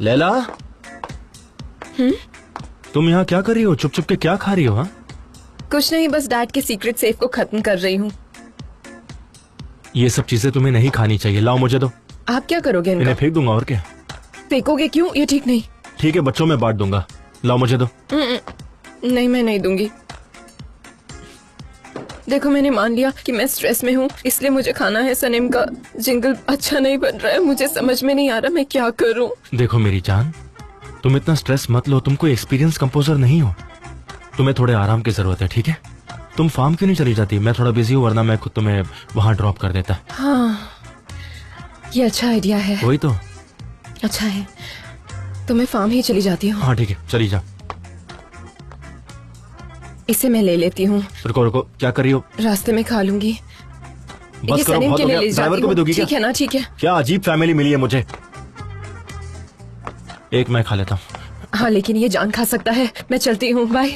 लैला, तुम यहाँ क्या कर रही हो? चुप चुप के क्या खा रही हो? हाँ, कुछ नहीं, बस डैड के सीक्रेट सेफ को खत्म कर रही हूँ। ये सब चीजें तुम्हें नहीं खानी चाहिए। लाओ मुझे दो। आप क्या करोगे इनका? इन्हें फेंक दूंगा। और क्या? फेंकोगे क्यों? ये ठीक नहीं। ठीक है, बच्चों में बांट दूंगा। लाओ मुझे दो। नहीं, मैं नहीं दूंगी। देखो, मैंने मान लिया कि मैं स्ट्रेस में हूँ, इसलिए मुझे खाना है। सनीम का जिंगल अच्छा नहीं बन रहा है, मुझे समझ में नहीं आ रहा मैं क्या करूँ। देखो मेरी जान, तुम इतना स्ट्रेस मत लो। तुम कोई एक्सपीरियंस कंपोजर नहीं हो, तुम्हें थोड़े आराम की जरूरत है। ठीक है, तुम फार्म क्यों नहीं चली जाती? मैं थोड़ा बिजी हूँ, वरना मैं खुद तुम्हें वहाँ ड्रॉप कर देता। हाँ, ये अच्छा आइडिया है। वही तो अच्छा है, तो मैं फार्म ही चली जाती हूँ। हाँ ठीक है, चली जा। इसे मैं ले लेती हूँ। रुको रुको, क्या कर रही हो? रास्ते में खा लूंगी। बस ये करो, सनीम बहुत के हो लिए गया। ले ड्राइवर जाती को भी हूँ। दोगी क्या? ठीक है ना? ठीक है। क्या अजीब फैमिली मिली है मुझे। एक मैं खा लेता हूँ। हाँ, लेकिन ये जान खा सकता है। मैं चलती हूँ, बाय।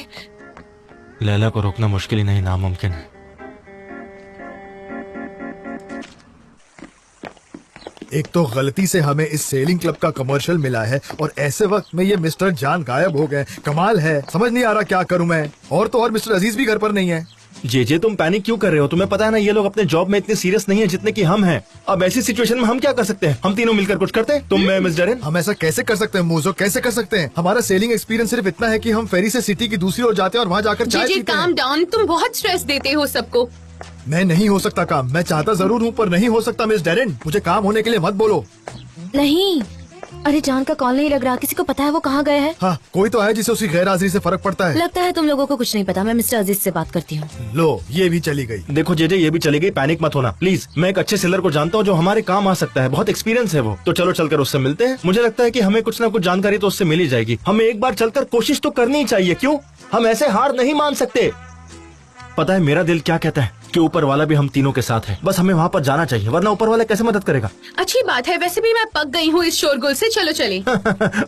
लैला को रोकना मुश्किल ही नहीं, नामुमकिन है। एक तो गलती से हमें इस सेलिंग क्लब का कमर्शियल मिला है और ऐसे वक्त में ये मिस्टर जान गायब हो गए। कमाल है, समझ नहीं आ रहा क्या करूं मैं। और तो और मिस्टर अजीज भी घर पर नहीं है। जे तुम पैनिक क्यों कर रहे हो? तुम्हें पता है ना, ये लोग अपने जॉब में इतने सीरियस नहीं है जितने कि हम हैं। अब ऐसी सिचुएशन में हम क्या कर सकते हैं? हम तीनों मिलकर कुछ करते हैं। तुम, मैं, मिस डरेन। हम ऐसा कैसे कर सकते हैं मूजो? कैसे कर सकते हैं? हमारा सेलिंग एक्सपीरियंस सिर्फ इतना है कि हम फेरी से सिटी की दूसरी ओर जाते हैं और वहाँ जाकर चाय पीते हैं। काम डाउन, तुम बहुत स्ट्रेस देते हो सबको। मैं नहीं हो सकता काम। मैं चाहता जरूर हूँ पर नहीं हो सकता मिस डेरेन। मुझे काम होने के लिए मत बोलो। नहीं, अरे जान का कॉल नहीं लग रहा। किसी को पता है वो कहाँ गए हैं? हाँ, कोई तो है जिसे उसकी गैर हाजिरी से फर्क पड़ता है। लगता है तुम लोगों को कुछ नहीं पता। मैं मिस्टर अजीज से बात करती हूँ। लो, ये भी चली गई। देखो जे ये भी चली गई, पैनिक मत होना प्लीज। मैं एक अच्छे सेलर को जानता हूँ जो हमारे काम आ सकता है, बहुत एक्सपीरियंस है वो। तो चलो चलकर उससे मिलते हैं। मुझे लगता है कि हमें कुछ ना कुछ जानकारी तो उससे मिल ही जाएगी। हमें एक बार चलकर कोशिश तो करनी ही चाहिए। क्यों? हम ऐसे हार नहीं मान सकते। पता है मेरा दिल क्या कहता है कि ऊपर वाला भी हम तीनों के साथ है। बस हमें वहाँ पर जाना चाहिए, वरना ऊपर वाला कैसे मदद करेगा? अच्छी बात है, वैसे भी मैं पक गई हूँ इस शोरगुल से। चलो चले।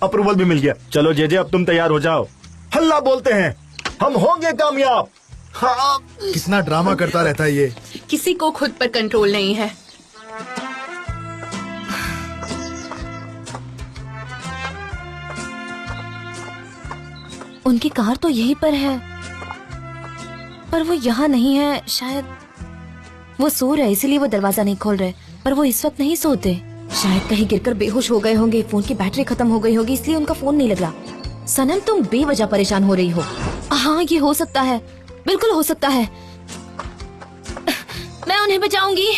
अप्रूवल भी मिल गया। चलो जे अब तुम तैयार हो जाओ। हल्ला बोलते हैं, हम होंगे कामयाब। हाँ। कितना ड्रामा करता रहता है ये। किसी को खुद पर कंट्रोल नहीं है। उनकी कार तो यहीं पर है, पर वो यहाँ नहीं है। शायद वो सो रहे इसीलिए वो दरवाजा नहीं खोल रहे, पर वो इस वक्त नहीं सोते। शायद कहीं गिरकर बेहोश हो गए होंगे। फोन की बैटरी खत्म हो गई होगी, इसलिए उनका फोन नहीं लग रहा। सनम, तुम बेवजह परेशान हो रही हो। हाँ, ये हो सकता है, बिल्कुल हो सकता है। मैं उन्हें बचाऊंगी।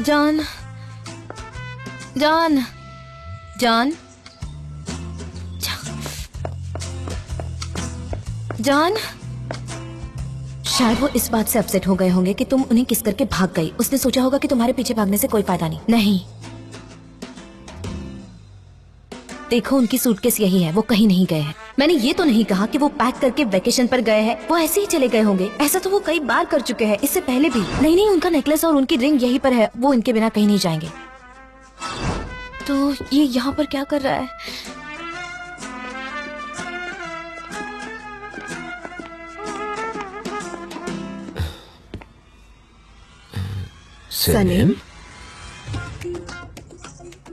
जान, जान, जान, जान। शायद वो इस बात से अपसेट हो गए होंगे कि तुम उन्हें किस करके भाग गई। उसने सोचा होगा कि तुम्हारे पीछे भागने से कोई फायदा नहीं। नहीं, देखो उनकी सूटकेस यही है, वो कहीं नहीं गए हैं। मैंने ये तो नहीं कहा कि वो पैक करके वेकेशन पर गए हैं। वो ऐसे ही चले गए होंगे। ऐसा तो वो कई बार कर चुके हैं, इससे पहले भी। नहीं नहीं, उनका नेकलेस और उनकी रिंग यहीं पर है। वो इनके बिना कहीं नहीं जाएंगे। तो ये यहाँ पर क्या कर रहा है? सनीम,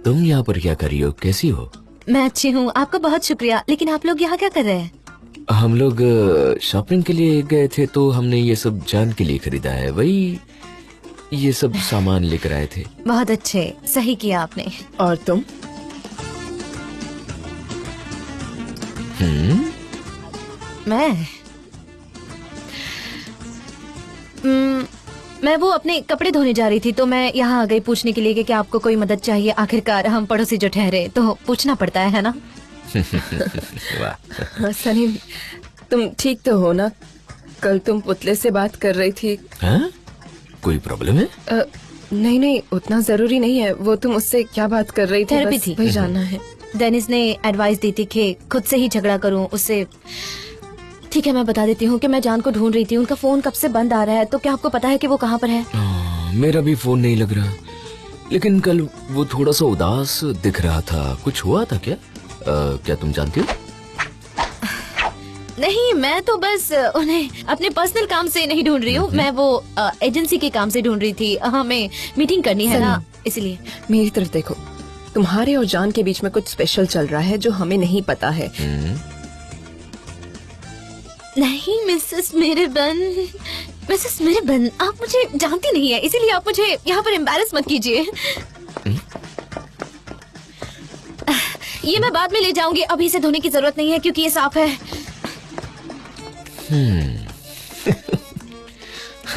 तुम यहाँ पर क्या कर रही हो? कैसी हो? मैं अच्छी हूँ, आपका बहुत शुक्रिया। लेकिन आप लोग यहाँ क्या कर रहे हैं? हम लोग शॉपिंग के लिए गए थे, तो हमने ये सब जान के लिए खरीदा है। वही ये सब सामान लेकर आए थे। बहुत अच्छे, सही किया आपने। और तुम? मैं वो अपने कपड़े धोने जा रही थी, तो मैं यहाँ आ गई पूछने के लिए कि क्या आपको कोई मदद चाहिए। आखिरकार हम पड़ोसी जो ठहरे, तो पूछना पड़ता है ना। हाँ, सनीम, तुम ठीक तो हो ना? कल तुम पुतले से बात कर रही थी। हाँ? कोई प्रॉब्लम है? नहीं नहीं, उतना जरूरी नहीं है। वो तुम उससे क्या बात कर रही थी? थेरेपी बस थी। वही जानना है। डेनिस ने एडवाइस दी थी कि खुद से ही झगड़ा करूं उससे। ठीक है, मैं बता देती हूँ कि मैं जान को ढूंढ रही थी। उनका फोन कब से बंद आ रहा है, तो क्या आपको पता है कि वो कहाँ पर है? मेरा भी फोन नहीं लग रहा, लेकिन कल वो थोड़ा सा उदास दिख रहा था। कुछ हुआ था क्या? क्या तुम जानती हो? नहीं, मैं तो बस उन्हें अपने पर्सनल काम से नहीं ढूंढ रही हूँ, मैं वो एजेंसी के काम से ढूंढ रही थी। हमें मीटिंग करनी है ना, इसलिए। मेरी तरफ देखो, तुम्हारे और जान के बीच में कुछ स्पेशल चल रहा है जो हमें नहीं पता है। नहीं मिसेस मेरेबन, आप मुझे जानती नहीं है, इसीलिए आप मुझे यहाँ पर एम्बैरस मत कीजिए। ये मैं बाद में ले जाऊंगी, अभी इसे धोने की जरूरत नहीं है क्योंकि ये साफ है।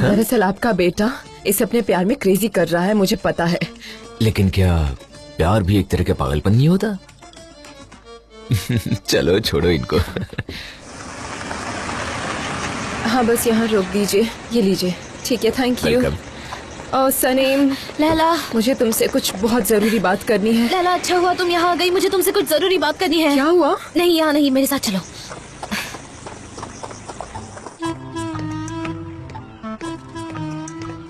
दरअसल आपका बेटा इसे अपने प्यार में क्रेजी कर रहा है, मुझे पता है। लेकिन क्या प्यार भी एक तरह का पागलपन नहीं होता? चलो छोड़ो इनको। हाँ बस यहाँ रोक दीजिए, ये लीजिए। ठीक है, थैंक यू। वेलकम। और सनीम, लैला, मुझे तुमसे कुछ बहुत जरूरी बात करनी है। लैला अच्छा हुआ तुम यहाँ आ गई, मुझे तुमसे कुछ जरूरी बात करनी है। क्या हुआ? नहीं यहाँ नहीं, मेरे साथ चलो।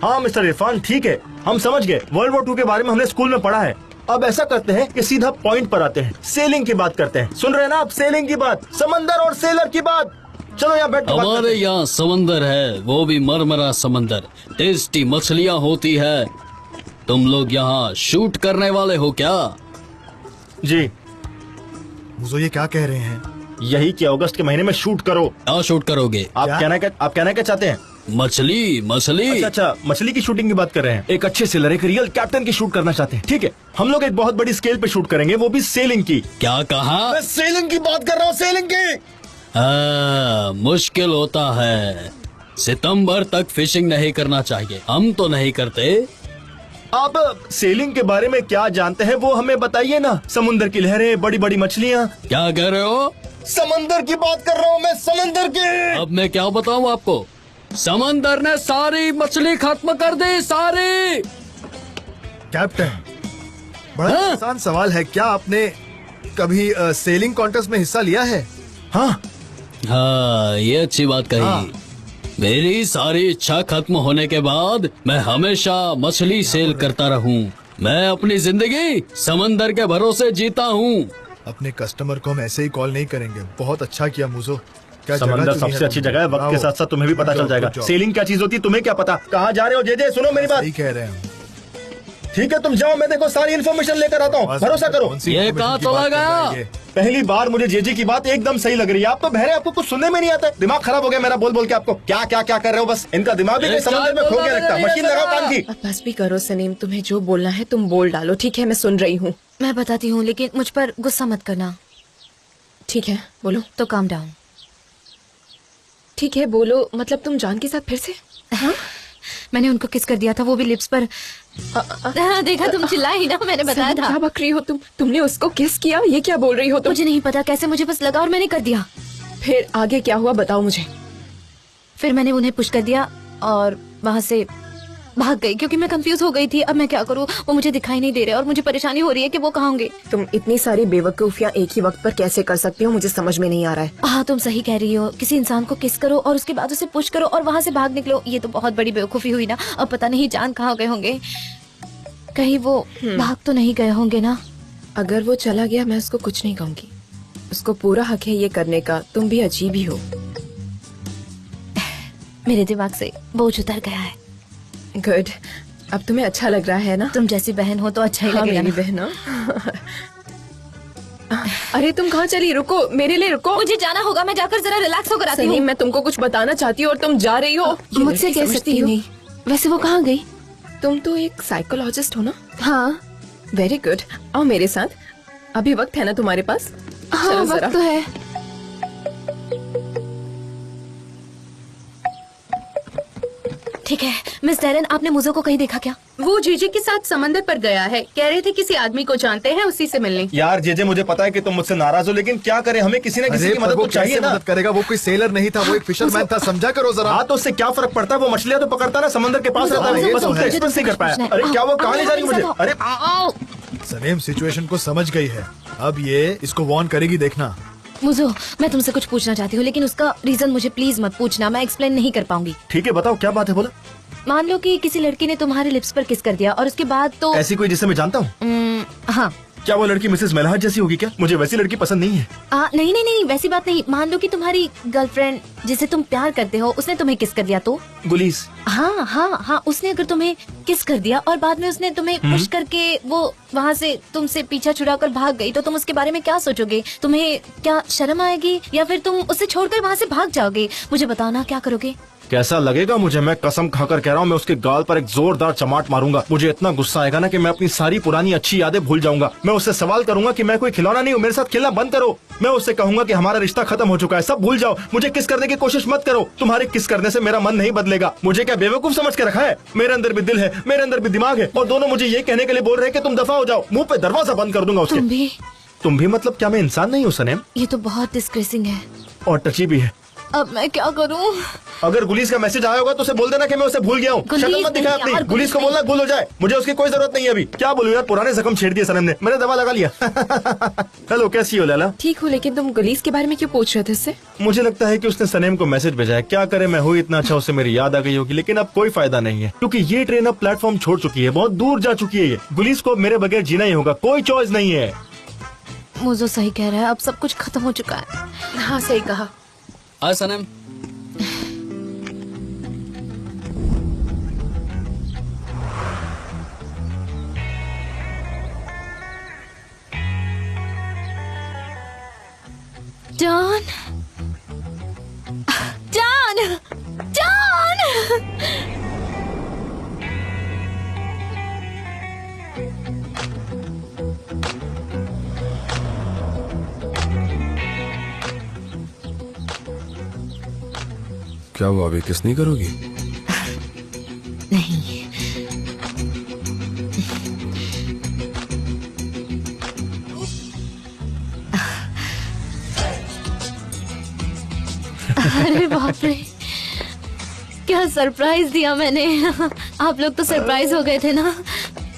हाँ मिस्टर इरफान, ठीक है, हम समझ गए। वर्ल्ड वॉर 2 के बारे में हमने स्कूल में पढ़ा है। अब ऐसा करते हैं कि सीधा पॉइंट पर आते हैं, सेलिंग की बात करते हैं। सुन रहे हैं ना आप? सेलिंग की बात, समंदर और सेलर की बात। चलो यहाँ बैठ के बात करते हमारे हैं। यहाँ समंदर है, वो भी मरमरा समंदर, टेस्टी मछलियाँ होती है। तुम लोग यहाँ शूट करने वाले हो क्या? जी, मुझे ये क्या कह रहे हैं? यही कि अगस्त के महीने में शूट करो। क्या शूट करोगे? आप क्या? कहना क्या चाहते हैं? मछली। अच्छा, मछली की शूटिंग की बात कर रहे हैं। एक अच्छे सेलर, एक रियल कैप्टन की शूट करना चाहते हैं। ठीक है, हम लोग एक बहुत बड़ी स्केल पे शूट करेंगे, वो भी सेलिंग की। क्या कहा? मैं सेलिंग की बात कर रहा हूँ, सेलिंग की। मुश्किल होता है, सितंबर तक फिशिंग नहीं करना चाहिए। हम तो नहीं करते। आप सेलिंग के बारे में क्या जानते हैं वो हमें बताइए ना। समुद्र की लहरें, बड़ी बड़ी मछलियाँ। क्या कह रहे हो? समंदर की बात कर रहा हूँ मैं, समंदर की। अब मैं क्या बताऊँ आपको? समंदर ने सारी मछली खत्म कर दी, सारी। कैप्टन, बड़ा आसान सवाल है, क्या आपने कभी सेलिंग कॉन्टेस्ट में हिस्सा लिया है? हाँ, ये अच्छी बात कही। हाँ। मेरी सारी इच्छा खत्म होने के बाद मैं हमेशा मछली सेल करता रहूं। मैं अपनी जिंदगी समंदर के भरोसे जीता हूँ। अपने कस्टमर को हम ऐसे ही कॉल नहीं करेंगे। बहुत अच्छा किया मुझो। क्या जगह समंदर चुनी सबसे है अच्छी तुमने। जगह है। वक्त के ब्रावो। साथ साथ तुम्हें भी पता चल जाएगा Good job. सेलिंग क्या चीज होती है। तुम्हें क्या पता? कहाँ जा रहे हो? जे सुनो मेरी बात। सही कह रहे हैं। ठीक है, तुम जाओ, मैं देखो सारी इन्फॉर्मेशन लेकर आता हूँ, भरोसा करो। कौन सी ये information कहाँ की चला बात कर गया? रहे हैं ये? पहली बार मुझे जेजी की बात एकदम सही लग रही है। आप तो बहरे, आपको कुछ सुनने में नहीं आता है। दिमाग खराब हो गया मेरा बोल बोल के। आपको क्या क्या क्या कर रहे हो? बस इनका दिमाग भी कहीं समंदर में खो गया लगता है। मशीन लगाओ कान की। अब बस भी करो सनीम, तुम्हें जो बोलना है तुम बोल डालो। ठीक है, मैं सुन रही हूँ। मैं बताती हूँ, लेकिन मुझ पर गुस्सा मत करना। ठीक है, बोलो। तो काम डाउन। ठीक है, बोलो। मतलब तुम जान के साथ फिर से? हाँ? मैंने उनको किस कर दिया था, वो भी लिप्स पर। हाँ, देखा, तुम चिल्लाई ही ना, मैंने बताया सनीम, था। क्या बक रही हो तुम? तुमने उसको किस किया? ये क्या बोल रही हो तुम? मुझे नहीं पता कैसे, मुझे बस लगा और मैंने कर दिया। फिर आगे क्या हुआ बताओ मुझे। फिर मैंने उन्हें पुश कर दिया और वहाँ से भाग गई क्योंकि मैं कंफ्यूज हो गई थी। अब मैं क्या करूँ, वो मुझे दिखाई नहीं दे रहे और मुझे परेशानी हो रही है कि वो कहाँ होंगे। तुम इतनी सारी बेवकूफियाँ एक ही वक्त पर कैसे कर सकती हो? मुझे समझ में नहीं आ रहा है। हाँ, तुम सही कह रही हो। किसी इंसान को किस करो और उसके बाद उसे पुश करो और वहाँ से भाग निकलो, ये तो बहुत बड़ी बेवकूफी हुई ना। अब पता नहीं जान कहाँ गए होंगे। कहीं वो भाग तो नहीं गए होंगे ना? अगर वो चला गया मैं उसको कुछ नहीं कहूंगी। उसको पूरा हक है ये करने का। तुम भी अजीब ही हो। मेरे दिमाग से बोझ उतर गया है। गुड, अब तुम्हें अच्छा लग रहा है ना? तुम जैसी बहन हो तो अच्छा ही हाँ, लगेगा मेरी ना? बहन। अरे तुम कहाँ चली? रुको, मेरे लिए रुको। मुझे जाना होगा, मैं जाकर जरा रिलैक्स होकर आती हूँ। सनीम, मैं तुमको कुछ बताना चाहती हूँ और तुम जा रही हो। ये मुझसे लड़की कह समझती सकती हो। नहीं। वैसे वो कहाँ गई? तुम तो एक साइकोलॉजिस्ट हो ना? हाँ वेरी गुड, आओ मेरे साथ। अभी वक्त है ना तुम्हारे पास? हाँ, चलो जरा। वक्त तो है। ठीक है, मिस डेरन, आपने मुझे को कहीं देखा क्या? वो जीजी के साथ समंदर पर गया है। कह रहे थे किसी आदमी को जानते हैं, उसी से मिलने। यार जेजे, मुझे पता है कि तुम मुझसे नाराज हो, लेकिन क्या करें, हमें किसी न किसी अरे की पर मदद वो तो चाहिए कैसे ना। मदद करेगा? वो कोई सेलर नहीं था, वो एक फिशरमैन था। समझा करो जरा। हाँ, तो उससे क्या फर्क पड़ता है? वो मछलियाँ तो पकड़ता ना, समंदर के पास रहता है। ये बस तो उसका है। एक्सप्रेस नहीं कर पाया। पूछना है। अरे क्या वो कहाँ ले जा रही है मुझे? अरे सनीम सिचुएशन को समझ गई है। अब ये इसको वॉर्न करेगी, देखना। मुझे, मैं तुमसे कुछ पूछना चाहती हूँ, लेकिन उसका रीजन मुझे प्लीज मत पूछना, मैं एक्सप्लेन नहीं कर पाऊंगी। ठीक है, बताओ क्या बात है, बोला। मान लो कि किसी लड़की ने तुम्हारे लिप्स पर किस कर दिया और उसके बाद तो ऐसी कोई जिसे मैं जानता हूँ? हाँ, क्या वो लड़की मिसेस मेलहाट जैसी होगी क्या? मुझे वैसी लड़की पसंद नहीं है। नहीं नहीं नहीं, वैसी बात नहीं। मान लो कि तुम्हारी गर्लफ्रेंड जिसे तुम प्यार करते हो उसने तुम्हें किस कर दिया तो? गुलीस। हाँ हाँ हाँ, उसने अगर तुम्हें किस कर दिया और बाद में उसने तुम्हें पुश करके वो वहाँ से तुमसे पीछा छुड़ाकर भाग गई, तो तुम उसके बारे में क्या सोचोगे? तुम्हें क्या शर्म आएगी या फिर तुम उसे छोड़कर वहाँ से भाग जाओगे? मुझे बताओ ना, क्या करोगे? कैसा लगेगा मुझे? मैं कसम खाकर कह रहा हूँ, मैं उसके गाल पर एक जोरदार चमाट मारूंगा। मुझे इतना गुस्सा आएगा ना कि मैं अपनी सारी पुरानी अच्छी यादें भूल जाऊंगा। मैं उससे सवाल करूंगा कि मैं कोई खिलौना नहीं हूँ, मेरे साथ खेलना बंद करो। मैं उससे कहूंगा कि हमारा रिश्ता खत्म हो चुका है, सब भूल जाओ, मुझे किस करने की कोशिश मत करो। तुम्हारे किस करने से मेरा मन नहीं बदलेगा। मुझे क्या बेवकूफ समझ के रखा है? मेरे अंदर भी दिल है, मेरे अंदर भी दिमाग है, और दोनों मुझे ये कहने के लिए बोल रहे हैं कि तुम दफा हो जाओ। मुंह पे दरवाजा बंद कर दूंगा उसके। तुम भी मतलब क्या मैं इंसान नहीं हूँ सनेम? ये तो बहुत डिस्ग्रेसिंग है और टची भी है। अब मैं क्या करूं? अगर गुलीस का मैसेज आया होगा तो उसे बोल देना कि मैं उसे भूल गया हूँ। शक्ल मत दिखा अपनी। गुलीस को बोलना भूल हो जाए, मुझे उसकी कोई जरूरत नहीं है अभी। क्या बोलूं यार, पुराने जख्म छेड़ दिए सनम ने, मैंने दवा लगा लिया। हेलो, कैसी हो लैला? ठीक हूँ, लेकिन तुम गुलीस के बारे में क्यों पूछ रहे थे उससे? मुझे लगता है कि उसने सनेम को मैसेज भेजा है। क्या करे, मैं हूँ इतना अच्छा, उससे मेरी याद आ गई होगी, लेकिन अब कोई फायदा नहीं है क्योंकि ये ट्रेन अब प्लेटफॉर्म छोड़ चुकी है, बहुत दूर जा चुकी है। ये गुलीस को मेरे बगैर जीना ही होगा, कोई चॉइस नहीं है। मुझे सही कह रहा है, अब सब कुछ खत्म हो चुका है। हाँ सही कहा। हाय सनम। John, John, John! क्या हुआ, अभी किस नहीं करोगी? नहीं। अरे बाप रे, क्या सरप्राइज दिया मैंने। आप लोग तो सरप्राइज हो गए थे ना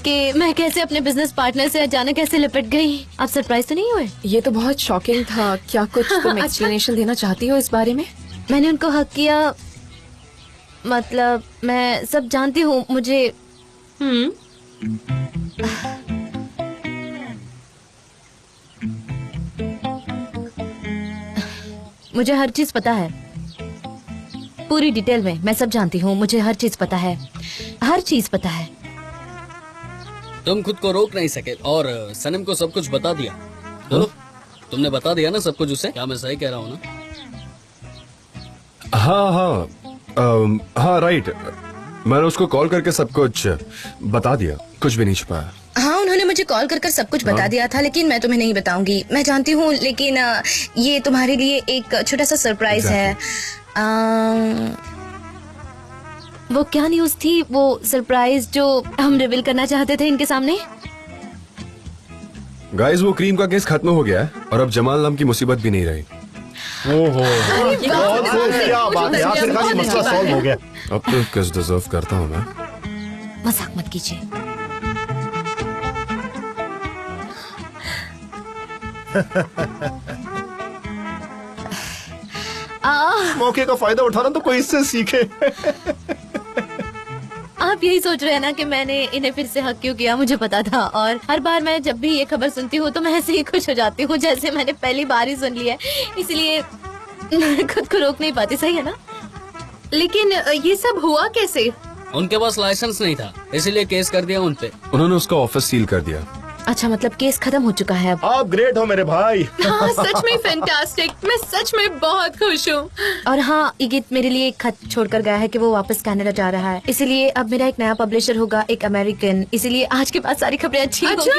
कि मैं कैसे अपने बिजनेस पार्टनर से अचानक कैसे लिपट गई। आप सरप्राइज तो नहीं हुए? ये तो बहुत शॉकिंग था। क्या कुछ तुम एक्सप्लेनेशन देना चाहती हो इस बारे में? मैंने उनको हक किया, मतलब मैं सब जानती हूँ। मुझे मुझे हर चीज पता है, पूरी डिटेल में मैं सब जानती हूँ। मुझे हर चीज पता है, हर चीज पता है। तुम खुद को रोक नहीं सके और सनम को सब कुछ बता दिया। बोलो, तुमने बता दिया ना सब कुछ उसे? क्या मैं सही कह रहा हूँ ना? हाँ राइट, मैंने उसको कॉल करके सब कुछ बता दिया, कुछ भी नहीं छुपाया। हाँ, उन्होंने मुझे कॉल कर सब कुछ बता दिया था, लेकिन मैं तुम्हें नहीं बताऊंगी। मैं जानती हूँ, लेकिन ये तुम्हारे लिए एक छोटा सा सरप्राइज है। वो क्या न्यूज थी, वो सरप्राइज जो हम रिवील करना चाहते थे इनके सामने? गाइस, वो क्रीम का केस खत्म हो गया है और अब जमाल नाम की मुसीबत भी नहीं रही। ओहो, बहुत क्या बात है, आखिरकार ये मसला सॉल्व हो गया। अब तो किस डिजर्व करता हूँ मैं। मजाक मत कीजिए। मौके का फायदा उठाना तो कोई इससे सीखे। आप यही सोच रहे हैं ना कि मैंने इन्हें फिर से हक क्यों किया? मुझे पता था, और हर बार मैं जब भी ये खबर सुनती हूँ तो मैं ऐसे ही खुश हो जाती हूँ जैसे मैंने पहली बार ही सुन लिया, इसलिए खुद को रोक नहीं पाती। सही है ना? लेकिन ये सब हुआ कैसे? उनके पास लाइसेंस नहीं था, इसीलिए केस कर दिया उनपे। उन्होंने उसका ऑफिस सील कर दिया। अच्छा, मतलब केस खत्म हो चुका है अब? आप ग्रेट हो मेरे भाई। हाँ, सच में फैंटास्टिक। मैं सच में बहुत खुश हूँ। और हाँ, इगित मेरे लिए एक खत छोड़कर गया है कि वो वापस कनाडा जा रहा है, इसीलिए अब मेरा एक नया पब्लिशर होगा, एक अमेरिकन। इसीलिए आज के बाद सारी खबरें अच्छी होंगी।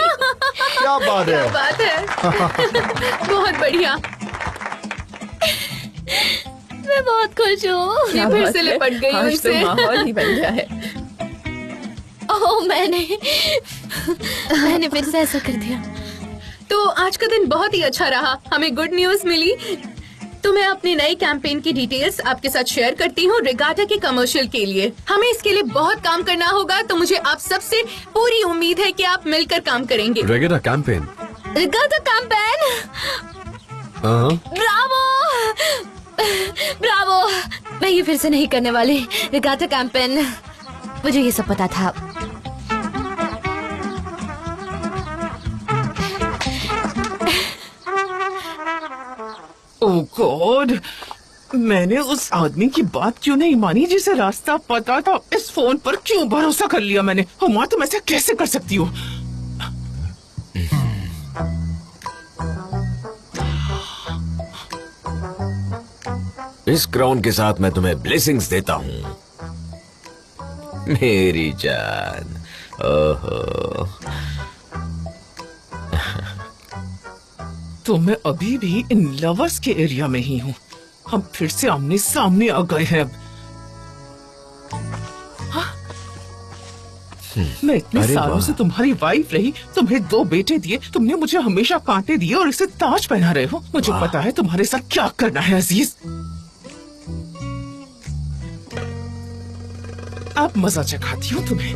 क्या बात है, बात है। बहुत बढ़िया। मैं बहुत खुश हूँ। क्या फिर बात से है? लिपट गई आज तो उनसे। माहौल ही बन गया है। ओह, मैंने फिर से ऐसा कर दिया। तो आज का दिन बहुत ही अच्छा रहा, हमें गुड न्यूज मिली। तो मैं अपनी नई कैंपेन की डिटेल्स आपके साथ शेयर करती हूँ रेगाटा के कमर्शियल के लिए। हमें इसके लिए बहुत काम करना होगा, तो मुझे आप सबसे पूरी उम्मीद है कि आप मिलकर काम करेंगे। Regatta campaign? Regatta campaign? Bravo, bravo! मैं ये फिर से नहीं करने वाली। रेगाटा कैंपेन, मुझे ये सब पता था। ओह गॉड, मैंने उस आदमी की बात क्यों नहीं मानी जिसे रास्ता पता था? इस फोन पर क्यों भरोसा कर लिया मैंने? हुमा, तुम ऐसा कैसे कर सकती हो? इस क्राउन के साथ मैं तुम्हें ब्लेसिंग्स देता हूँ मेरी जान। ओहो, तो मैं अभी भी इन लवर्स के एरिया में ही हूँ। हम फिर से आमने सामने आ गए हैं अब। हाँ? मैं इतने अरे सालों वाह। से तुम्हारी वाइफ रही, तुम्हें 2 बेटे दिए, तुमने मुझे हमेशा कांटे दिए और इसे ताज पहना रहे हो। मुझे वाह। पता है तुम्हारे साथ क्या करना है अजीज। अब मजा चखाती हूँ तुम्हें।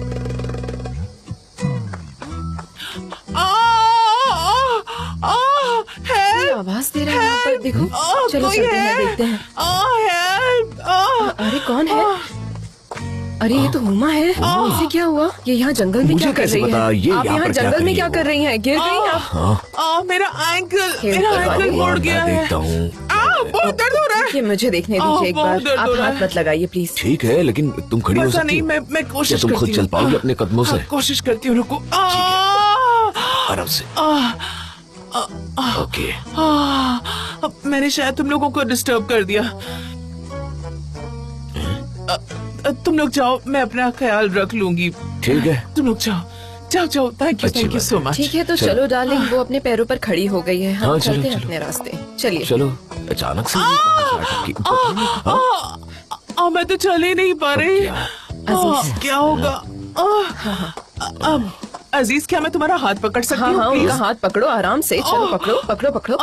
आवाज दे रहा है यहाँ पर, देखो। चलो चलते हैं, देखते हैं। अरे कौन है? अरे ये तो हुमा है। इसे क्या हुआ? ये यहाँ जंगल में मुझे क्या कर कैसे रही पता है? ये आप यहाँ यहाँ पर क्या जंगल कर में रही क्या हो? कर रही हैं? गिर गई आप? हाँ, मेरा हे एंकल भगवान, मुड़ गया मैं है। देखता हूँ। बहुत दर्द हो रहा है। ये मुझे देखने दीजिए एक बहुत बार। दर्द आप हो रहा हाथ है। मत लगाइए प्लीज। ठीक है, लेकिन तुम खड़ी हो पता सकती नहीं, हो? मैं क्या कोशिश तुम करती खुद हूँ। चल पाओगे अपने कदमों से? कोशिश करती हूँ, रुको। आराम से। ओके। अब मैंने शायद तुम लोगों को डिस्टर्ब कर दिया। तुम लोग जाओ, मैं अपना ख्याल रख लूंगी। ठीक है। तुम लोग जाओ जाओ जाओ। थैंक अच्छी यू बात सो मच। ठीक है, तो चलो डार्लिंग, वो अपने पैरों पर खड़ी हो गई है। हम हाँ, चलो, चलते हैं चलो। अपने रास्ते। चलिए। चलो। अचानक से ये कहाँ से अटकी? हाँ? मैं तो चल ही नहीं पा रही। अजीज। क्या होगा? अब अजीज, क्या मैं तुम्हारा हाथ पकड़ सकती हाँ हूँ हाँ, प्लीज? उनका हाथ पकड़ो आराम से। चलो पकड़ो पकड़ो पकड़ो।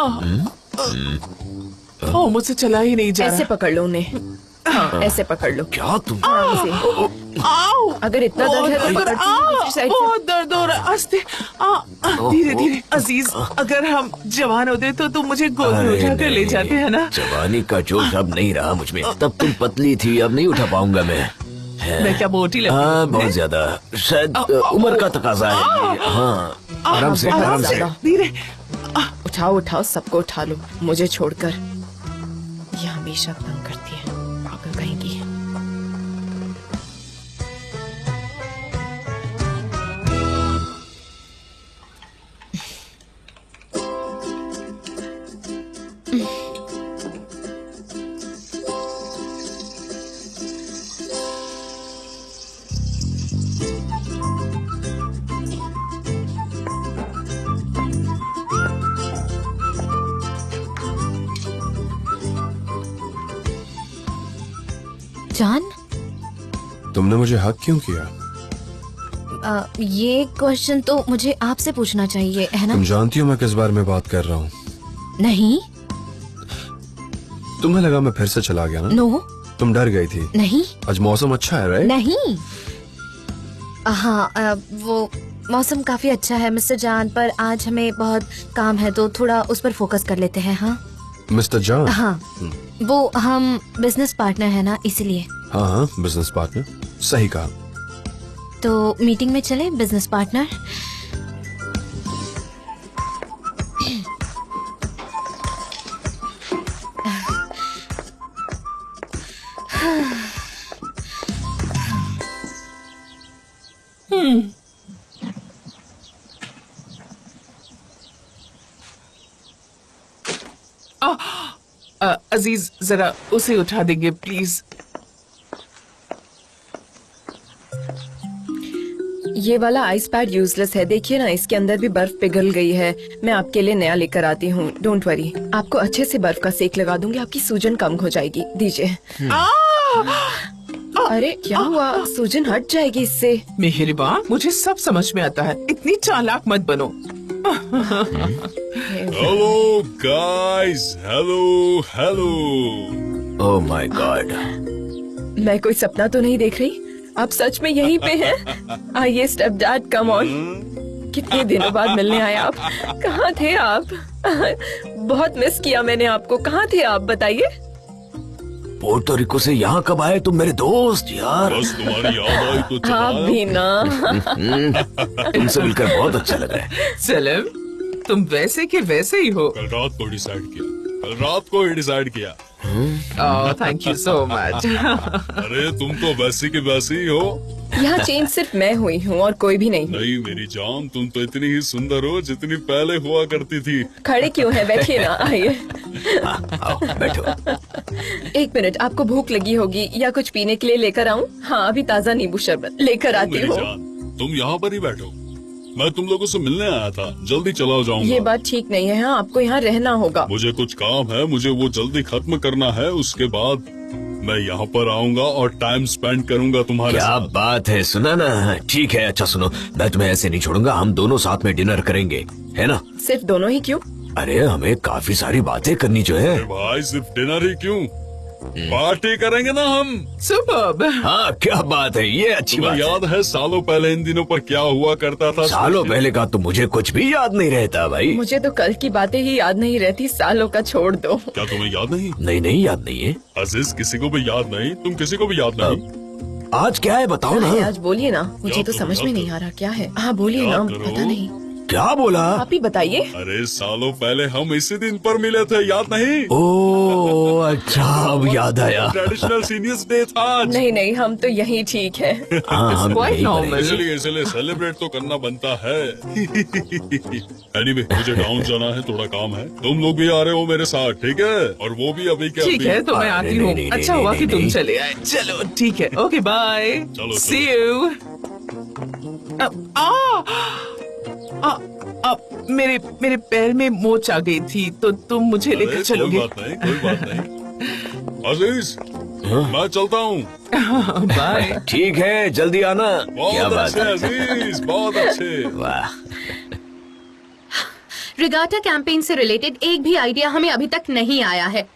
ओह, मुझसे चला ही नहीं जा ऐसे रहा। पकड़ लो उन्हें। हाँ, ऐसे पकड़ लो क्या तुम? आराम से। आओ, अगर इतना दर्द है तो पकड़ती हूँ दूसरी साइड से। बहुत दर्द हो रहा है। आस्ते, धीरे धीरे। अजीज, अगर हम जवान होते तो तुम मुझे गोद में अरे उठा कर ले नहीं, जाते हैं ना? जवानी का जोश अब नहीं रहा मुझ में। तब तुम पतली थी, अब नहीं उठा पाऊंगा मैं। मैं क्या मोटी लगती हाँ, हूँ? बहुत ज्यादा। शायद उम्र का तकाजा है ये। हाँ, आराम से, आराम से। धीरे। उठाओ उठाओ, सबको उठा लो, मुझे छोड़कर। ये हमेशा तंग करती है, पागल कहेंगी। जान, तुमने मुझे हक क्यों किया? ये क्वेश्चन तो मुझे आपसे पूछना चाहिए, है ना? तुम जानती हो मैं किस बारे में बात कर रहा हूँ? नहीं। तुम्हें लगा मैं फिर से चला गया ना? नो। तुम डर गई थी। नहीं आज मौसम अच्छा है, राइट? नहीं। हाँ, वो मौसम काफी अच्छा है मिस्टर जान, पर आज हमें बहुत काम है तो थोड़ा उस पर फोकस कर लेते हैं। हाँ मिस्टर जॉन। हाँ, वो हम बिजनेस पार्टनर है ना, इसलिए। हाँ हाँ, बिजनेस पार्टनर, सही कहा। तो मीटिंग में चले बिजनेस पार्टनर। अजीज, जरा उसे उठा देंगे प्लीज। ये वाला आइस पैड यूजलेस है, देखिए ना, इसके अंदर भी बर्फ पिघल गई है। मैं आपके लिए नया लेकर आती हूँ, डोंट वरी। आपको अच्छे से बर्फ का सेक लगा दूंगी, आपकी सूजन कम हो जाएगी। दीजिए। अरे क्या हुआ? सूजन हट जाएगी इससे। मेहरबान, मुझे सब समझ में आता है, इतनी चालाक मत बनो। Hello guys, hello. Oh my God. मैं कोई सपना तो नहीं देख रही? आप सच में यहीं पे हैं? आइए स्टेप डैड, कम ऑन। कितने दिनों बाद मिलने आए आप। कहाँ थे आप? बहुत मिस किया मैंने आपको। कहाँ थे आप, बताइए। पोर्टो रिको से यहाँ कब आए तुम मेरे दोस्त यार? बस तुम्हारी याद आई तो चला आप भी ना। तुमसे मिलकर बहुत अच्छा लगा है। सलेम, तुम वैसे के वैसे ही हो। कल रात को डिसाइड किया कल रात को ही डिसाइड किया। Thank you so much. अरे तुम तो वैसी की वैसी ही हो। यहाँ चेंज सिर्फ मैं हुई हूँ और कोई भी नहीं। नहीं मेरी जान, तुम तो इतनी ही सुंदर हो जितनी पहले हुआ करती थी। खड़े क्यों है, बैठिए ना, आइए। आओ बैठो। एक मिनट, आपको भूख लगी होगी या कुछ पीने के लिए लेकर आऊँ? हाँ, अभी ताज़ा नींबू शरबत लेकर आती मेरी हूँ। जान, तुम यहाँ पर ही बैठो, मैं तुम लोगों से मिलने आया था, जल्दी चला जाऊंगा। ये बात ठीक नहीं है, हाँ, आपको यहाँ रहना होगा। मुझे कुछ काम है, मुझे वो जल्दी खत्म करना है, उसके बाद मैं यहाँ पर आऊंगा और टाइम स्पेंड करूंगा तुम्हारे क्या साथ। बात है, सुना ना? ठीक है, अच्छा सुनो, मैं तुम्हें ऐसे नहीं छोड़ूंगा, हम दोनों साथ में डिनर करेंगे, है ना? सिर्फ दोनों ही क्यों? अरे हमें काफी सारी बातें करनी जो है। अरे भाई सिर्फ डिनर ही क्यों, पार्टी करेंगे ना हम। सुपर्ब। हाँ क्या बात है, ये अच्छी तुम्हें बात है। याद है सालों पहले इन दिनों पर क्या हुआ करता था? सालों पहले का तो मुझे कुछ भी याद नहीं रहता भाई। मुझे तो कल की बातें ही याद नहीं रहती, सालों का छोड़ दो। क्या तुम्हें याद नहीं? नहीं याद नहीं है। अजीज किसी को भी याद नहीं, तुम किसी को भी याद नहीं। आज क्या है बताओ ना। आज बोलिए ना, मुझे तो समझ में नहीं आ रहा क्या है। हाँ बोलिए ना, पता नहीं। क्या बोला? आप ही बताइए। अरे सालों पहले हम इसी दिन पर मिले थे, याद नहीं? ओ अच्छा, अब याद आया। ट्रेडिशनल सीनियर्स डे था आज। नहीं, हम तो यही ठीक है। हाँ हम Quite यही normal. करेंगे। इसलिए सेलिब्रेट तो करना बनता है। एनीवे मुझे गाँव जाना है, थोड़ा काम है, तुम लोग भी आ रहे हो मेरे साथ, ठीक है? और वो भी अभी के ठीक अभी। है, तो मैं आती हूँ। नहीं, अच्छा नहीं, हुआ नहीं, कि तुम नहीं। चले आए। चलो ठीक है, ओके बाय। चलो, सी यू। मेरे पैर में मोच आ गई थी, तो तुम मुझे अरे, लेकर चलोगे? कोई बात नहीं। अजीज मैं चलता हूँ। बाय। ठीक है, जल्दी आना। क्या बहुत बात अच्छे है। अजीज, बहुत अच्छे। वाह, रिगाटा कैंपेन से रिलेटेड एक भी आइडिया हमें अभी तक नहीं आया है।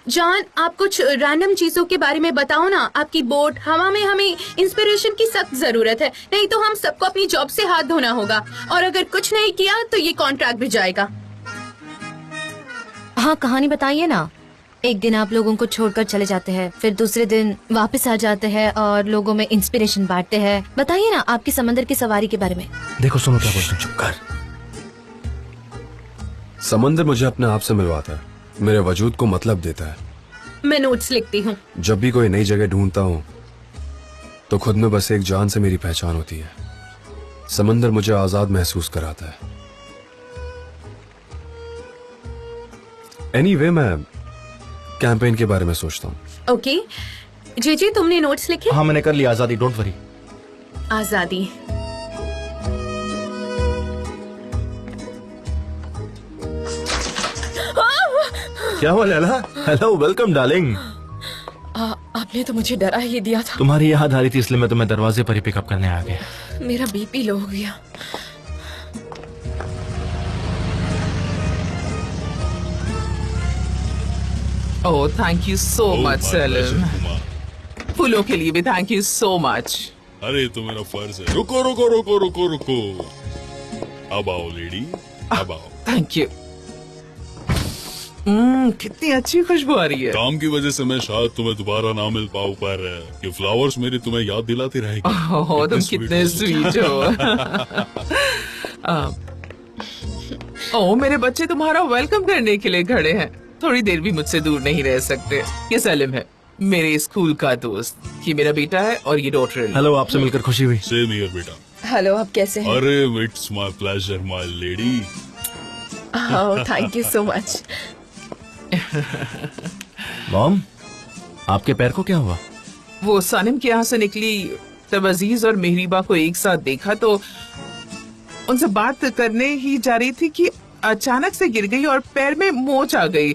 जॉन, आप कुछ रैंडम चीजों के बारे में बताओ ना। आपकी बोट हवा में, हमें इंस्पिरेशन की सख्त जरूरत है, नहीं तो हम सबको अपनी जॉब से हाथ धोना होगा, और अगर कुछ नहीं किया तो ये कॉन्ट्रैक्ट भी जाएगा। हाँ कहानी बताइए ना। एक दिन आप लोगों को छोड़कर चले जाते हैं, फिर दूसरे दिन वापस आ जाते हैं और लोगों में इंस्पिरेशन बांटते हैं। बताइए ना आपकी समंदर की सवारी के बारे में। देखो सुनो क्या बोलते हैं। चुप कर। समंदर मुझे अपने आप से मिलवाता है, मेरे वजूद को मतलब देता है। मैं नोट्स लिखती हूँ। जब भी कोई नई जगह ढूंढता हूँ तो खुद में बस एक जान से मेरी पहचान होती है। समंदर मुझे आजाद महसूस कराता है। एनीवे मैं कैंपेन के बारे में सोचता हूँ। ओके जी, तुमने नोट्स लिखे? हाँ मैंने कर लिया, आजादी, डोंट वरी। आजादी। क्या हुआ लैला? Hello, welcome darling. आपने तो मुझे डरा ही दिया था। तुम्हारी याद आ रही थी इसलिए मैं तुम्हें दरवाजे पर ही पिकअप करने आ गया। मेरा बीपी लो हो गया। Oh thank you so Oh, much my Salim. pleasure, Kumar. फूलों के लिए भी थैंक यू सो मच। अरे तो मेरा फर्ज है। रुको रुको रुको रुको रुको, अब आओ लेडी, अब आओ। Thank you. कितनी अच्छी खुशबू आ रही है। काम की वजह से मैं शायद तुम्हें दोबारा ना मिल पाऊँ, पर ये फ्लावर्स मेरी तुम्हें याद दिलाती रहेगी। ओह तुम कितने स्वीट हो। ओह मेरे बच्चे तुम्हारा वेलकम करने के लिए खड़े हैं, थोड़ी देर भी मुझसे दूर नहीं रह सकते। ये सलीम है, मेरे स्कूल का दोस्त। ये मेरा बेटा है और ये डॉटर। हेलो, आपसे मिलकर खुशी हुई। सेम हियर बेटा। हेलो, आप कैसे हैं? अरे it's my pleasure my lady. Thank you so much. Mom, आपके पैर को क्या हुआ? वो सलीम के यहाँ से निकली तब अजीज और मेहरीबा को एक साथ देखा तो उनसे बात करने ही जा रही थी कि अचानक से गिर गई और पैर में मोच आ गई।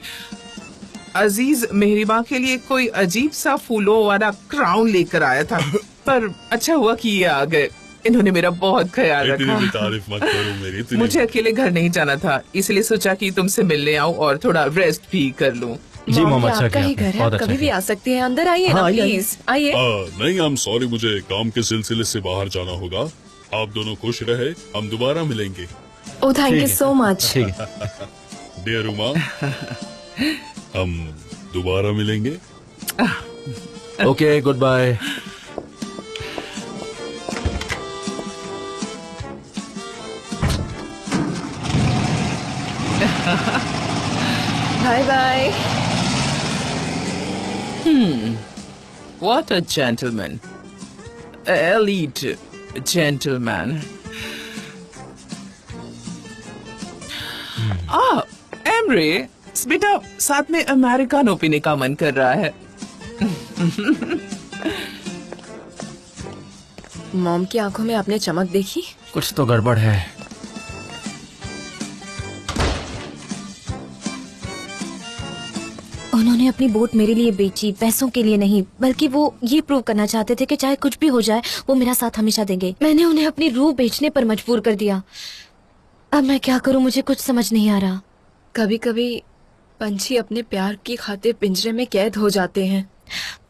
अजीज मेहरीबा के लिए कोई अजीब सा फूलों वाला क्राउन लेकर आया था, पर अच्छा हुआ कि ये आ गए। इन्होंने मेरा बहुत ख्याल इतनी भी रखा। तारीफ मत करो मेरी, इतनी मुझे अकेले घर नहीं जाना था, इसलिए सोचा कि तुमसे मिलने आऊं और थोड़ा रेस्ट भी कर लूं। जी मॉम, ये अच्छा आपका किया ही आपने, घर है, बहुत आप अच्छा कभी भी किया। आ सकते हैं। अंदर आइए ना, हाँ, आइए, प्लीज आइए। नहीं आई एम सॉरी, मुझे काम के सिलसिले से बाहर जाना होगा। आप दोनों खुश रहे, हम दोबारा मिलेंगे। ओह थैंक ठीक यू है। So much. ठीक है। डियर उमा, हम दोबारा मिलेंगे। Okay, good bye. Bye bye. What a gentleman. Elite gentleman. Emre, बेटा साथ में अमेरिकानो पीने का मन कर रहा है। मॉम की आंखों में आपने चमक देखी? कुछ तो गड़बड़ है। उन्होंने अपनी बोट मेरे लिए बेची, पैसों के लिए नहीं, बल्कि वो ये प्रूव करना चाहते थे कि चाहे कुछ भी हो जाए वो मेरा साथ हमेशा देंगे। मैंने उन्हें अपनी रूह बेचने पर मजबूर कर दिया। अब मैं क्या करूं, मुझे कुछ समझ नहीं आ रहा। कभी कभी पंछी अपने प्यार की खातिर पिंजरे में कैद हो जाते हैं।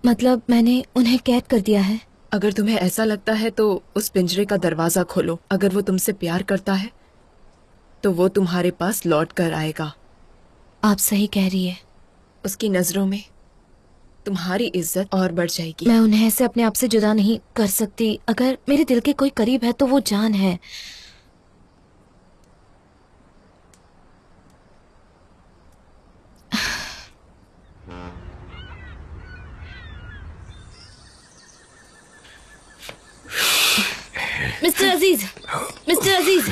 मतलब मैंने उन्हें कैद कर दिया है? अगर तुम्हें ऐसा लगता है तो उस पिंजरे का दरवाजा खोलो। अगर वो तुमसे प्यार करता है तो वो तुम्हारे पास लौट कर आएगा। आप सही कह रही है। उसकी नजरों में तुम्हारी इज्जत और बढ़ जाएगी। मैं उन्हें ऐसे अपने आप से जुदा नहीं कर सकती। अगर मेरे दिल के कोई करीब है तो वो जान है। मिस्टर अजीज, मिस्टर अजीज,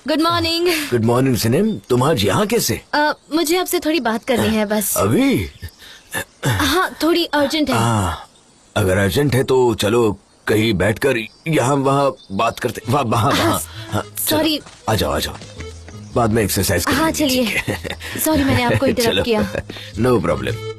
गुड मॉर्निंग। गुड मॉर्निंग सनम, तुम आज यहाँ कैसे? मुझे आपसे थोड़ी बात करनी है बस। अभी? हाँ, थोड़ी अर्जेंट है। अगर अर्जेंट है तो चलो कहीं बैठकर यहाँ वहाँ बात करते। वहाँ सॉरी। आ जाओ बाद में एक्सरसाइज करेंगे। हाँ चलिए। सॉरी मैंने आपको इंटरप्ट किया। No problem.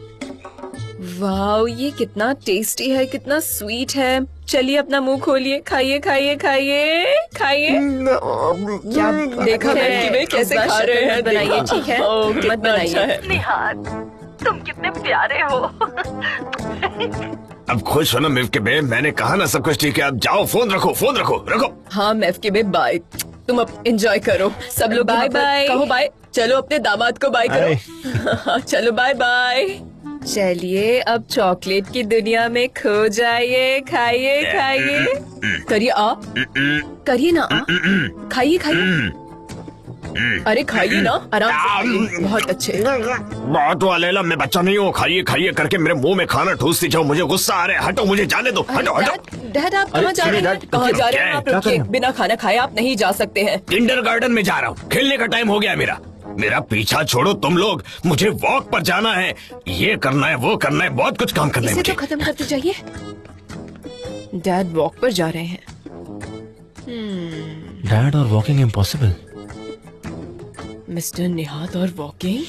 वाओ, ये कितना टेस्टी है, कितना स्वीट है। चलिए अपना मुंह खोलिए, खाइए खाइए खाइए खाइए। क्या देखा मैं कैसे खा रहे हैं? बनाइए, ठीक है? मत बनाइए। निहाद, तुम कितने प्यारे हो। अब खुश हो ना मिल्क के बे? मैंने कहा ना सब कुछ ठीक है। अब जाओ, फोन रखो। हाँ मेफ के बे, बाय। तुम अब एंजॉय करो। सब लोग बाय बाय कहो। बाय। चलो अपने दामाद को बाय करो। चलो बाय बाय। चलिए अब चॉकलेट की दुनिया में खो जाइए। खाइए खाइए। करिए ना। खाइए खाइए। अरे खाइए ना, आराम से। बहुत अच्छे। बहुत वाले ला, मैं बच्चा नहीं हूँ। खाइए करके मेरे मुंह में खाना ठूसती जाओ। मुझे गुस्सा आ रहा है। हटो, मुझे जाने दो। हटो। डैड आप कहाँ जा रहे हैं? कहाँ जा रहे हैं आप? रुकिए, बिना खाना खाए आप नहीं जा सकते हैं। किंडरगार्टन में जा रहा हूँ। खेलने का टाइम हो गया मेरा पीछा छोड़ो तुम लोग। मुझे वॉक पर जाना है। ये करना है, वो करना है, बहुत कुछ काम करना है इसे मुझे। तो खत्म करते जाइए। डैड वॉक पर जा रहे हैं। डैड और वॉकिंग इम्पॉसिबल। मिस्टर निहाद और वॉकिंग।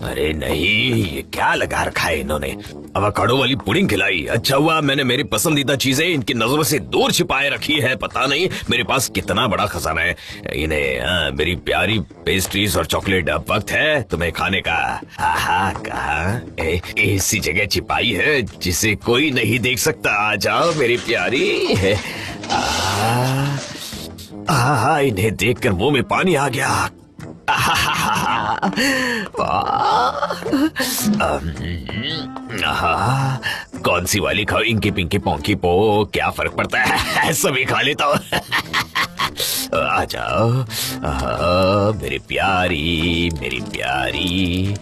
अरे नहीं, ये क्या लगा रखा है इन्होंने? अवाकाडो वाली पुडिंग खिलाई। अच्छा हुआ मैंने मेरी पसंदीदा चीजें इनकी नजरों से दूर छिपाए रखी है। पता नहीं मेरे पास कितना बड़ा खजाना है। इन्हें मेरी प्यारी पेस्ट्रीज और चॉकलेट। अब वक्त है तुम्हें खाने का। कहाँ ऐसी जगह छिपाई है जिसे कोई नहीं देख सकता। आ जाओ मेरी प्यारी। इन्हें देखकर मुंह में पानी आ गया। कौन सी वाली खाओ? इंकी पिंकी पोंकी पो, क्या फर्क पड़ता है? सभी खा लेता हूँ। आ जाओ मेरी प्यारी।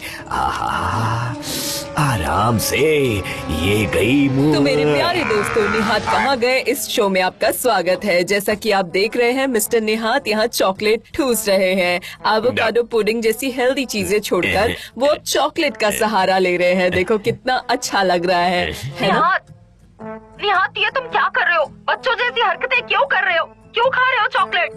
आराम से, ये गई मुंह। तो मेरे प्यारे दोस्तों, निहाद कहाँ गए? इस शो में आपका स्वागत है। जैसा कि आप देख रहे हैं, मिस्टर निहाद यहाँ चॉकलेट ठूस रहे हैं। एवोकाडो पुडिंग जैसी हेल्दी चीजें छोड़कर वो अब चॉकलेट का सहारा ले रहे हैं। देखो कितना अच्छा लग रहा है ना? निहाद, ये तुम क्या कर रहे हो? बच्चों जैसी हरकतें क्यों कर रहे हो? क्यों खा रहे हो चॉकलेट?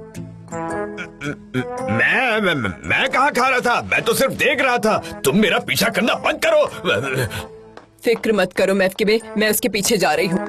मैं कहाँ खा रहा था? मैं तो सिर्फ देख रहा था। तुम मेरा पीछा करना बंद करो। फिक्र मत करो मैफ के बे, मैं उसके पीछे जा रही हूँ।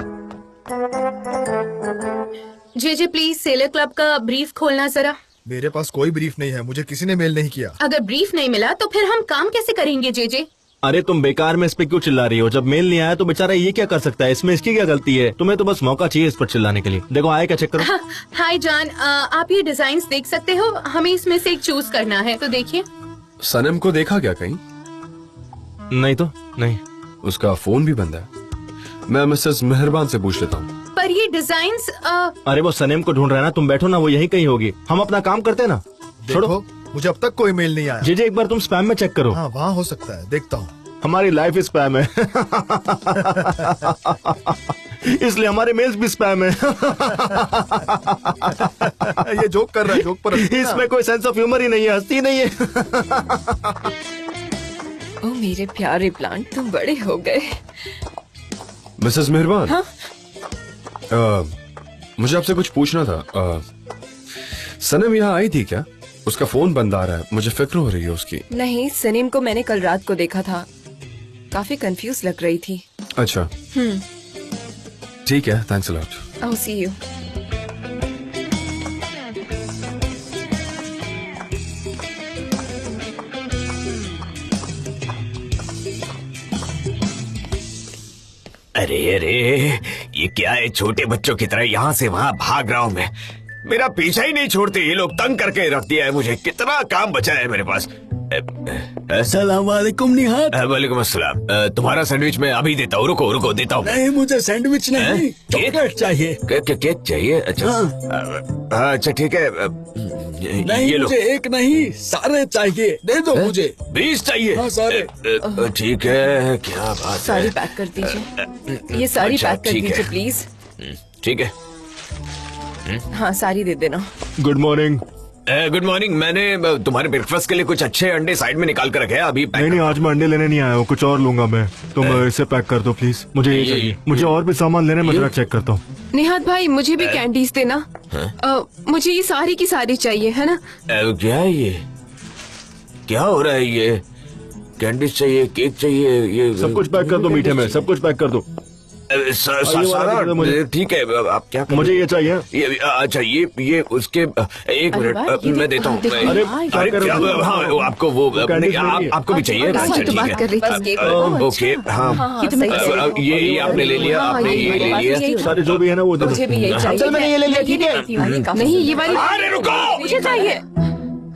जे प्लीज सेलर क्लब का ब्रीफ खोलना जरा। मेरे पास कोई ब्रीफ नहीं है। मुझे किसी ने मेल नहीं किया। अगर ब्रीफ नहीं मिला तो फिर हम काम कैसे करेंगे जे? अरे तुम बेकार में इस पे क्यों चिल्ला रही हो? जब मेल नहीं आया तो बेचारा ये क्या कर सकता है? इसमें इसकी क्या गलती है? तुम्हें तो बस मौका चाहिए इस पर चिल्लाने के लिए। देखो आया क्या, चेक करो। हाय जान, आप ये डिजाइन्स देख सकते हो? हमें इसमें से एक चूज करना है, तो देखिए। सनम को देखा क्या कहीं? नहीं तो नहीं। उसका फोन भी बंद है। मैं मिसेस मेहरबान से पूछ लेता हूँ। पर ये डिजाइन्स अरे वो सनम को ढूंढ रहा है ना। तुम बैठो ना, वो यही कहीं होगी। हम अपना काम करते हैं ना। देखो, मुझे अब तक कोई मेल नहीं आया। जे एक बार तुम स्पैम में चेक करो। हाँ वहाँ हो सकता है, देखता हूँ। हमारी लाइफ स्पैम है इसलिए हमारे मेल्स भी स्पैम है ये जोक कर रहा है, जोक पर इसमें कोई सेंस ऑफ ह्यूमर ही नहीं है, हंसती नहीं है ओ मेरे प्यारे प्लांट, तुम बड़े हो गए। मिसेस मेहरबान। हाँ? मुझे आपसे कुछ पूछना था। सनम यहाँ आई थी क्या? उसका फोन बंद आ रहा है, मुझे फिक्र हो रही है उसकी। नहीं, सनीम को मैंने कल रात को देखा था, काफी कंफ्यूज लग रही थी। अच्छा ठीक है, thanks a lot. I'll see you. अरे अरे, ये क्या है? छोटे बच्चों की तरह यहाँ से वहाँ भाग रहा हूँ मैं। मेरा पीछा ही नहीं छोड़ते ये लोग, तंग करके रख दिया है मुझे। कितना काम बचा है मेरे पास। अस्सलाम वालेकुम निहात। वालेकुम अस्सलाम। तुम्हारा सैंडविच मैं अभी देता हूँ, रुको रुको देता हूँ। नहीं, मुझे सैंडविच नहीं, चॉकलेट चाहिए। केक चाहिए? अच्छा अच्छा ठीक है। नहीं, ये लो। मुझे एक नहीं, सारे चाहिए, दे दो मुझे। 20 चाहिए? हाँ, सारे। ठीक है, क्या बात सारी है। पैक कर दीजिए, ये सारी अच्छा, पैक कर ठीक है। दीजिए प्लीज। ठीक है। हाँ सारी दे देना। Good morning. Good morning. मैंने तुम्हारे ब्रेकफास्ट के लिए कुछ अच्छे अंडे साइड में निकाल कर रखे हैं, अभी पैक नहीं, आज मैं अंडे लेने नहीं आया हूँ, कुछ और लूंगा मैं। तुम इसे पैक कर दो प्लीज, मुझे ये चाहिए। मुझे और भी सामान लेने, मैं जरा चेक करता हूँ। निहात भाई, मुझे भी कैंडीज देना। मुझे ये सारी की सारी चाहिए, है ना? क्या है ये? क्या हो रहा है ये? कैंडीज चाहिए, केक चाहिए, ये सब कुछ पैक कर दो, मीठे में सब कुछ पैक कर दो। सारा ठीक है। आप क्या मुझे ये चाहिए। ये अच्छा, ये उसके एक मिनट मैं देता हूँ। अरे हाँ, आपको वो आपको भी चाहिए? अच्छा ठीक है, ओके। हाँ ये आपने ले लिया, आपने ये ले लिया। सारे जो भी है ना वो मुझे भी यही चाहिए। मैंने ये ले लिया, ठीक है। नहीं, ये वाली अरे रुको, मुझे चाहिए।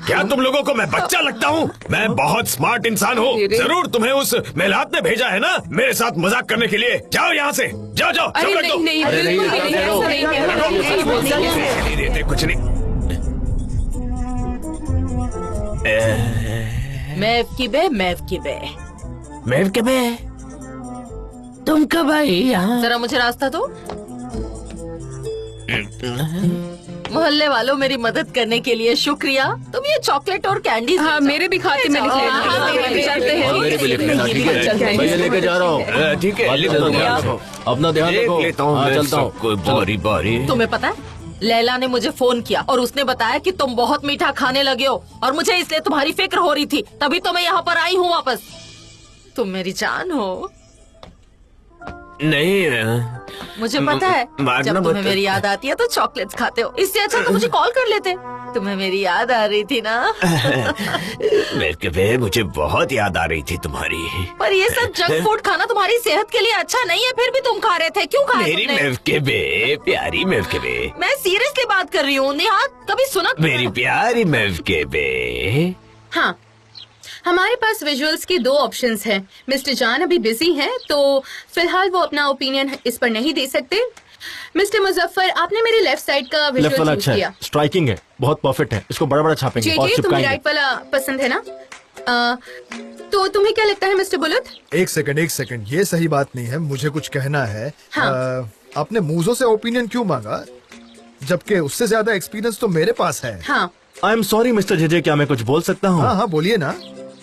क्या तुम लोगों को मैं बच्चा लगता हूँ? मैं बहुत स्मार्ट इंसान हूँ। जरूर तुम्हें उस मेलात ने भेजा है ना मेरे साथ मजाक करने के लिए। जाओ यहाँ से, जाओ जाओ। अरे नहीं नहीं, बिल्कुल भी नहीं, ऐसा नहीं है। नहीं देते कुछ नहीं। मैव के बे तुम कब आई यहाँ? जरा मुझे रास्ता दो। मोहल्ले वालों, मेरी मदद करने के लिए शुक्रिया। तुम ये चॉकलेट और कैंडी। हाँ, मेरे भी खाते में लिख लेना। हाँ, मेरे भी चलते हैं। मेरे भी लिख लेना, ठीक है? मैं ये लेके जा रहा हूँ। ठीक है, लिख दो। अपना ध्यान रखो। लेता हूँ, चलता हूँ। बारी बारी। तुम्हें पता है, लैला ने मुझे फोन किया और उसने बताया कि तुम बहुत मीठा खाने लगे हो और मुझे इसलिए तुम्हारी फिक्र हो रही थी, तभी तो मैं यहाँ पर आई हूँ वापस। तुम मेरी जान हो। नहीं, मुझे पता है, जब तुम्हें मेरी याद आती है तो चॉकलेट्स खाते हो। इससे अच्छा तो मुझे कॉल कर लेते। तुम्हें मेरी याद आ रही थी ना? मुझे बहुत याद आ रही थी तुम्हारी। पर ये सब जंक फूड खाना तुम्हारी सेहत के लिए अच्छा नहीं है, फिर भी तुम खा रहे थे। क्यों खा रहे मेरी थे? मेवकेबे, प्यारी मेवकेबे। मैं सीरियसली बात कर रही हूँ निहात, कभी सुना? मेरी प्यारी मेवकेबे। हाँ, हमारे पास विजुअल्स के 2 ऑप्शंस हैं। मिस्टर जान अभी बिजी हैं, तो फिलहाल वो अपना ओपिनियन इस पर नहीं दे सकते। मिस्टर मुजफ्फर, आपने मेरे लेफ्ट साइड का लेफ्ट विजुअल वाला चूज अच्छा किया। है, स्ट्राइकिंग है, बहुत परफेक्ट है। इसको बड़ा बड़ा छापेंगे और तुम्हें चिपकाएंगे। राइट वाला पसंद है ना? तो तुम्हें क्या लगता है मिस्टर बुलत? एक सेकंड, ये सही बात नहीं है, मुझे कुछ कहना है। हाँ। आपने मूजो से ओपिनियन क्यों मांगा, जबकि उससे ज्यादा एक्सपीरियंस तो मेरे पास है। हाँ, I am sorry mister JJ, क्या मैं कुछ बोल सकता हूँ? हाँ हाँ बोलिए ना।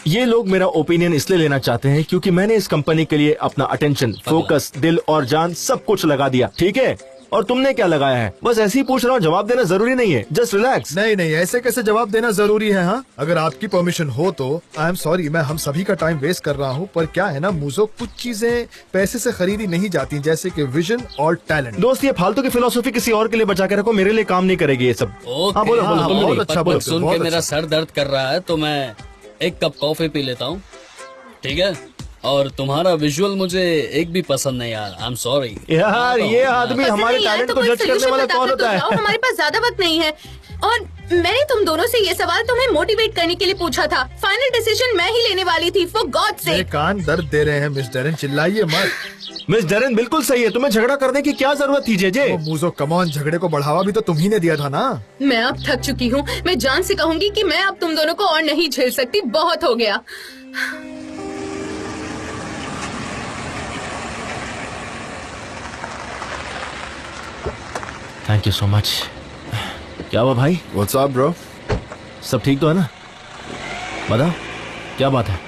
ये लोग मेरा ओपिनियन इसलिए लेना चाहते हैं क्योंकि मैंने इस कंपनी के लिए अपना अटेंशन, फोकस, दिल और जान सब कुछ लगा दिया, ठीक है? और तुमने क्या लगाया है? बस ऐसे ही पूछ रहा हूँ, जवाब देना जरूरी नहीं है, जस्ट रिलैक्स। नहीं, ऐसे कैसे जवाब देना जरूरी है? हाँ, अगर आपकी परमिशन हो तो। आई एम सॉरी, मैं हम सभी का टाइम वेस्ट कर रहा हूँ, पर क्या है ना मुझे कुछ चीजें पैसे से खरीदी नहीं जाती, जैसे कि विजन और टैलेंट। दोस्त, ये फालतू की फिलोसफी किसी और के लिए बचा के रखो, मेरे लिए काम नहीं करेगी ये सब। हाँ बोलो, हाँ, तुम बहुत बोलो। अच्छा बोलो, सुन बहुत के मेरा अच्छा। सर दर्द कर रहा है, तो मैं एक कप कॉफी पी लेता हूँ, ठीक है? और तुम्हारा विजुअल मुझे एक भी पसंद नहीं यार, आई एम सॉरी यार, ये आदमी हमारे पसंद नहीं आया टैलेंट तो को कोई जज करने solution वाला बता कौन दो तो होता जाओ, है? हमारे पास ज्यादा वक्त नहीं है। और मैंने तुम दोनों से ये सवाल तुम्हें मोटिवेट करने के लिए पूछा था। फाइनल डिसीजन मैं ही लेने वाली थी, फॉर गॉड मेरे से। कान दर्द दे रहे हैं मिस डेरेन, चिल्लाइए मत। मिस डेरेन बिल्कुल सही है, तुम्हें झगड़ा करने की क्या जरूरत थी जेजे? मूजो कमॉन, झगड़े को बढ़ावा भी तो तुम ही ने दिया था ना। मैं अब थक चुकी हूँ। मैं जान से कहूंगी कि मैं अब तुम दोनों को और नहीं झेल सकती, बहुत हो गया। Thank you so much. क्या हुआ भाई? What's up bro? सब ठीक तो है ना? बताओ क्या बात है?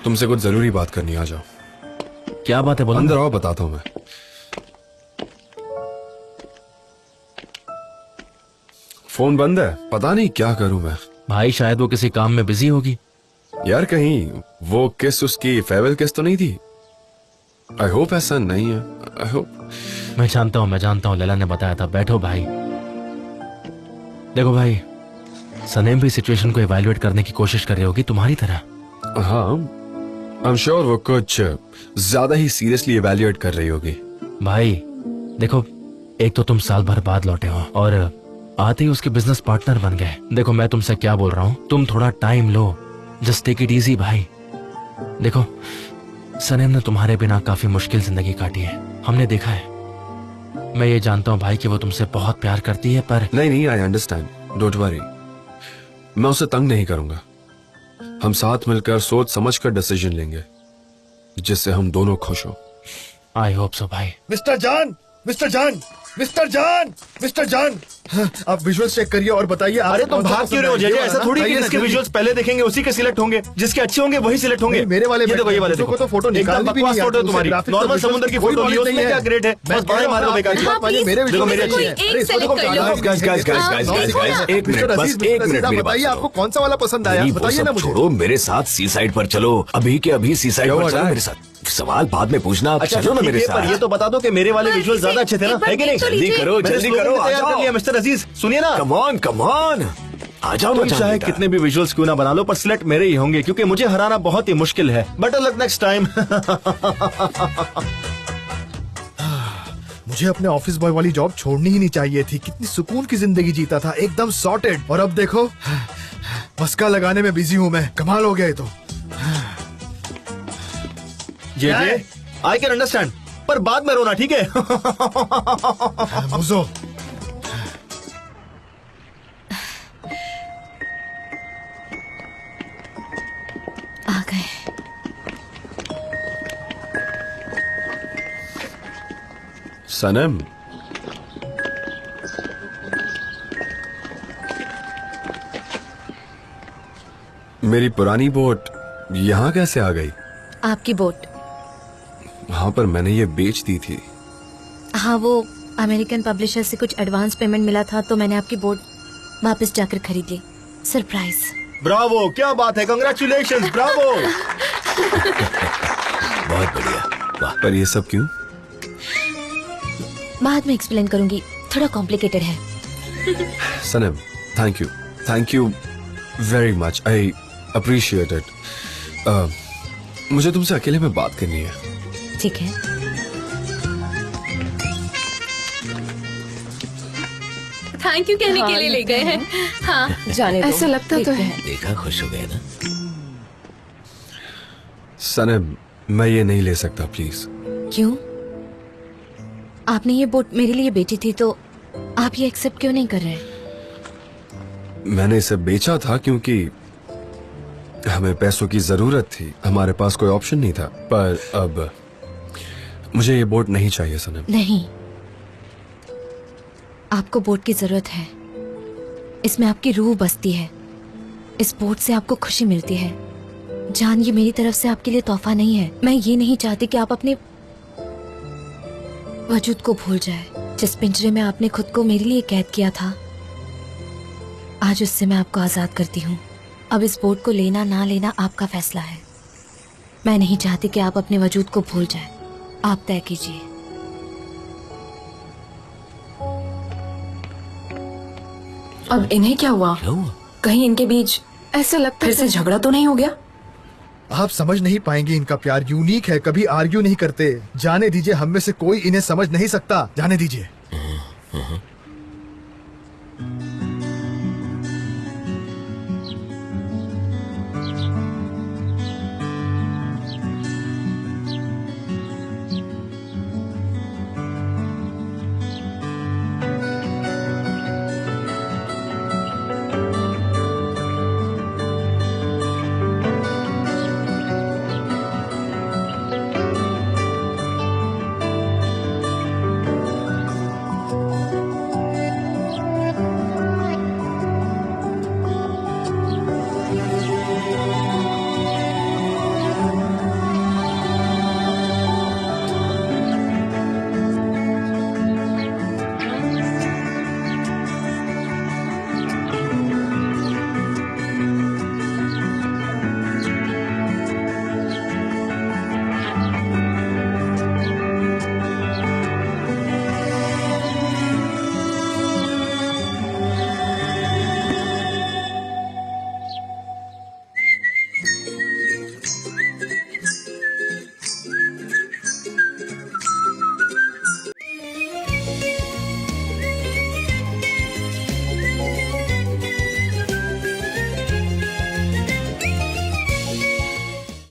तुमसे कुछ जरूरी बात करनी, आ जाओ। क्या बात है बोलो। अंदर आओ, बताता हूँ मैं। फोन बंद है, पता नहीं क्या करूं मैं। भाई शायद वो किसी काम में बिजी होगी। यार कहीं वो किस उसकी फेयरवेल किस तो नहीं थी? आई होप ऐसा नहीं है। I hope. मैं जानता हूँ लैला ने बताया था। बैठो भाई। देखो भाई, सनेम भी सिचुएशन को इवैल्यूएट करने की कोशिश कर रही होगी तुम्हारी तरह। हाँ, आई एम श्योर वो कुछ ज्यादा ही सीरियसली इवैल्यूएट कर रही होगी। भाई देखो, एक तो तुम साल भर बाद लौटे हो और आते ही उसके बिजनेस पार्टनर बन गए। देखो मैं तुमसे क्या बोल रहा हूँ, तुम थोड़ा टाइम लो, जस्ट टेक इट इजी भाई। देखो सनेम ने तुम्हारे बिना काफी मुश्किल जिंदगी काटी है, हमने देखा है। मैं ये जानता हूँ भाई कि वो तुमसे बहुत प्यार करती है, पर नहीं, आई अंडरस्टैंड, डोंट वरी। मैं उसे तंग नहीं करूंगा। हम साथ मिलकर सोच समझ कर डिसीजन लेंगे जिससे हम दोनों खुश हो। आई होप सो भाई। मिस्टर जान, मिस्टर जान, मिस्टर जान, मिस्टर जान, आप विजुअल्स चेक करिए और बताइए। अरे तुम भाग क्यों रहे हो जेजे? ऐसा थोड़ी कि जिसके विजुअल्स पहले देखेंगे उसी के सिलेक्ट होंगे, जिसके अच्छे होंगे वही सिलेक्ट होंगे। मेरे वाले ये देखो, ये वाले देखो तो फोटो निकालनी भी नहीं फोटो तुम्हारी नॉर्मल समुद्र की फोटो ली, उसमें क्या ग्रेट है? बस बाहर मारो बेकार की। मेरे देखो मेरे अच्छी है। एक मिनट मेरी बात बताइए, आपको कौन सा वाला पसंद आया? बताइए ना मुझे। छोड़ो, मेरे साथ सी साइड पर चलो, अभी के अभी सी साइड पर चलो मेरे साथ। सवाल बाद में पूछना, आप चलो ना मेरे साथ। ये तो बता दो कि मेरे वाले विजुअल ज्यादा अच्छे थे ना, है कि नहीं? जल्दी करो, जल्दी करो, आ जाओ मिस्टर अजीज, सुनिए ना। कम ऑन आ जाओ ना। तुम चाहे कितने भी विजुअल्स क्यों ना बना लो, पर सिलेक्ट मेरे ही होंगे, क्योंकि मुझे हराना बहुत ही मुश्किल है। Better luck next time. मुझे अपने ऑफिस बॉय वाली जॉब छोड़नी ही नहीं चाहिए थी। कितनी सुकून की जिंदगी जीता था, एकदम सॉर्टेड। और अब देखो, मस्का लगाने में बिजी हूँ मैं। कमाल हो गया ये तो। जे आई कैन अंडरस्टैंड, पर बाद में रोना, ठीक है? मुझो आ गए। सनम, मेरी पुरानी बोट यहाँ कैसे आ गई? आपकी बोट? हाँ, पर मैंने ये बेच दी थी। हाँ, वो अमेरिकन पब्लिशर से कुछ एडवांस पेमेंट मिला था तो मैंने आपकी बोट वापस जाकर खरीद ली। सरप्राइज। ब्रावो, क्या बात है, कांग्रेचुलेशंस, ब्रावो। बहुत बढ़िया, वाह। पर ये सब क्यों? बाद में एक्सप्लेन करूंगी, थोड़ा कॉम्प्लिकेटेड है। सनम, thank you very much, I appreciate it. मुझे तुमसे अकेले में बात करनी है। ठीक है। थैंक यू कहने के लिए ले गए हैं। हाँ, जाने दो, ऐसा लगता तो है। देखा, खुश हो गए ना? सनम, मैं ये नहीं ले सकता, प्लीज। क्यों? आपने ये बोट मेरे लिए बेची थी तो आप ये एक्सेप्ट क्यों नहीं कर रहे? मैंने इसे बेचा था क्योंकि हमें पैसों की जरूरत थी, हमारे पास कोई ऑप्शन नहीं था। पर अब मुझे ये बोट नहीं चाहिए सनम। नहीं, आपको बोट की जरूरत है। इसमें आपकी रूह बसती है। इस बोट से आपको खुशी मिलती है। जान, ये मेरी तरफ से आपके लिए तोहफा नहीं है। मैं ये नहीं चाहती कि आप अपने वजूद को भूल जाए। जिस पिंजरे में आपने खुद को मेरे लिए कैद किया था, आज उससे मैं आपको आजाद करती हूँ। अब इस बोट को लेना ना लेना आपका फैसला है। मैं नहीं चाहती कि आप अपने वजूद को भूल जाए। आप तय कीजिए। अब इन्हें क्या हुआ? कहीं इनके बीच ऐसा लगता फिर से झगड़ा तो नहीं हो गया? आप समझ नहीं पाएंगे, इनका प्यार यूनिक है, कभी आर्ग्यू नहीं करते। जाने दीजिए, हम में से कोई इन्हें समझ नहीं सकता। जाने दीजिए।